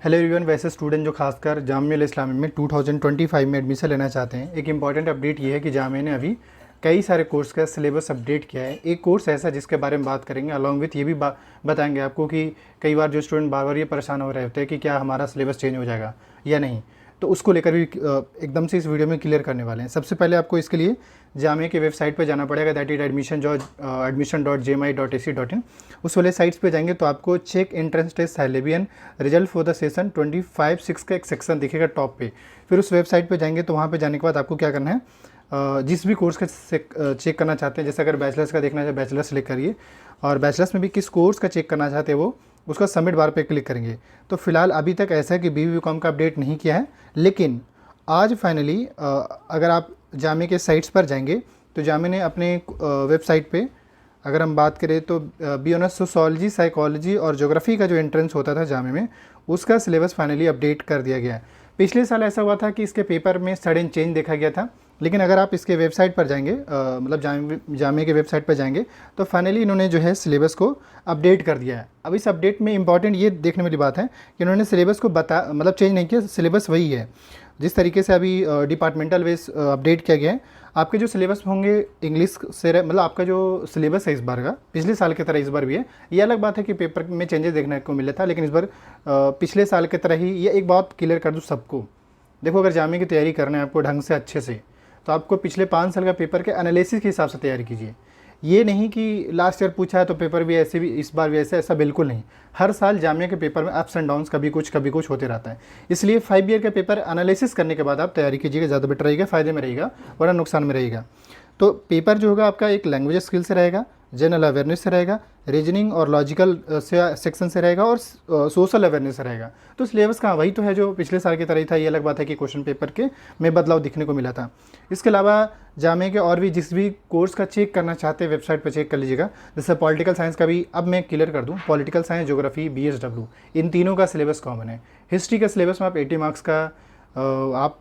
Hello everyone. वैसे student जो खासकर जामिया इस्लामिया में 2025 में एडमिशन लेना चाहते हैं, एक इंपॉर्टेंट अपडेट ये है कि जामिया ने अभी कई सारे कोर्स का सिलेबस अपडेट किया है। एक कोर्स ऐसा जिसके बारे में बात करेंगे, अलॉन्ग विथ ये भी बताएंगे आपको कि कई बार जो स्टूडेंट बार बार ये परेशान हो रहे होते हैं कि क्या हमारा सिलेबस चेंज हो जाएगा या नहीं, तो उसको लेकर भी एकदम से इस वीडियो में क्लियर करने वाले हैं। सबसे पहले आपको इसके लिए जामिया की वेबसाइट पर जाना पड़ेगा, दैट इज admission.jmi.ac.in। उस वाले साइट्स पे जाएंगे तो आपको चेक एंट्रेंस टेस्ट सिलेबियन रिजल्ट फॉर द सेशन 25/6 का एक सेक्शन दिखेगा टॉप पे। फिर उस वेबसाइट पे जाएंगे तो वहाँ पे जाने के बाद आपको क्या करना है, जिस भी कोर्स का चेक करना चाहते हैं, जैसे अगर बैचलर्स का देखना है बैचलर्स सेलेक्ट करिए, और बैचलर्स में भी किस कोर्स का चेक करना चाहते हैं वो उसका सबमिट बार पे क्लिक करेंगे। तो फिलहाल अभी तक ऐसा है कि BBCom का अपडेट नहीं किया है, लेकिन आज फाइनली अगर आप जामिया के साइट्स पर जाएंगे तो जामिया ने अपने वेबसाइट पे अगर हम बात करें तो बी ऑनर्स सोशोलॉजी, साइकोलॉजी और ज्योग्राफी का जो एंट्रेंस होता था जामिया में, उसका सिलेबस फाइनली अपडेट कर दिया गया है। पिछले साल ऐसा हुआ था कि इसके पेपर में सडन चेंज देखा गया था, लेकिन अगर आप इसके वेबसाइट पर जाएंगे, मतलब जामिया के वेबसाइट पर जाएंगे तो फाइनली इन्होंने जो है सिलेबस को अपडेट कर दिया है। अब इस अपडेट में इंपॉर्टेंट ये देखने वाली बात है कि इन्होंने सिलेबस को मतलब चेंज नहीं किया, सिलेबस वही है जिस तरीके से अभी डिपार्टमेंटल वेज अपडेट किया गया है। आपके जो सिलेबस होंगे इंग्लिश से, मतलब आपका जो सिलेबस है इस बार का पिछले साल की तरह इस बार भी है। ये अलग बात है कि पेपर में चेंजेस देखने को मिला था, लेकिन इस बार पिछले साल की तरह ही। ये एक बात क्लियर कर दूँ सबको, देखो अगर जामिया की तैयारी करना है आपको ढंग से अच्छे से, तो आपको पिछले 5 साल का पेपर के एनालिसिस के हिसाब से तैयारी कीजिए। ये नहीं कि लास्ट ईयर पूछा है तो पेपर भी ऐसे भी इस बार भी ऐसा बिल्कुल नहीं। हर साल जामिया के पेपर में अप्स एंड डाउन्स कभी कुछ होते रहता है। इसलिए 5 ईयर का पेपर एनालिसिस करने के बाद आप तैयारी कीजिएगा, ज़्यादा बेटर रहेगा, फ़ायदे में रहेगा वरना नुकसान में रहेगा। तो पेपर जो होगा आपका एक लैंग्वेज स्किल से रहेगा, जनरल अवेयरनेस से रहेगा, रीजनिंग और लॉजिकल सेक्शन से रहेगा और सोशल अवेयरनेस से रहेगा। तो सिलेबस का वही तो है जो पिछले साल की तरह ही था। ये अलग बात है कि क्वेश्चन पेपर के में बदलाव दिखने को मिला था। इसके अलावा जामिया के और भी जिस भी कोर्स का चेक करना चाहते हैं वेबसाइट पर चेक कर लीजिएगा। जैसे पॉलिटिकल साइंस का भी अब मैं क्लियर कर दूँ, पॉलिटिकल साइंस, ज्योग्राफी, BSW इन तीनों का सिलेबस कॉमन है। हिस्ट्री का सिलेबस में आप 80 मार्क्स का आप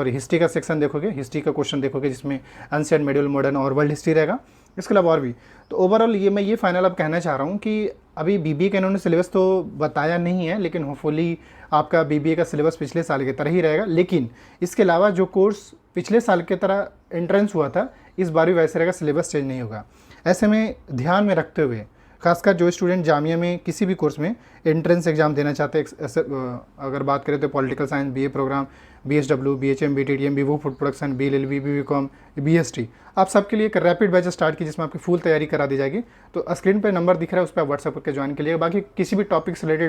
हिस्ट्री का सेक्शन देखोगे, हिस्ट्री का क्वेश्चन देखोगे जिसमें एंशिएंट, मिडिवल, मॉडर्न और वर्ल्ड हिस्ट्री रहेगा। इसके अलावा और भी। तो ओवरऑल ये फाइनल अब कहना चाह रहा हूँ कि अभी BBA का इन्होंने सिलेबस तो बताया नहीं है, लेकिन होपफुली आपका BBA का सिलेबस पिछले साल की तरह ही रहेगा। लेकिन इसके अलावा जो कोर्स पिछले साल की तरह एंट्रेंस हुआ था इस बार भी वैसे रहेगा, सिलेबस चेंज नहीं होगा। ऐसे में ध्यान में रखते हुए खासकर जो स्टूडेंट जामिया में किसी भी कोर्स में एंट्रेंस एग्जाम देना चाहते हैं, अगर बात करें तो political science, BA programme, BSW, BHM, BTTM, BWO food production, BLLB, BBCom, BST, आप सबके लिए एक रैपिड बैच स्टार्ट की जिसमें आपकी फुल तैयारी करा दी जाएगी। तो स्क्रीन पर नंबर दिख रहा है, उस पर आप व्हाट्सएप करके ज्वाइन कीजिएगा। बाकी किसी भी टॉपिक से रिलेटेड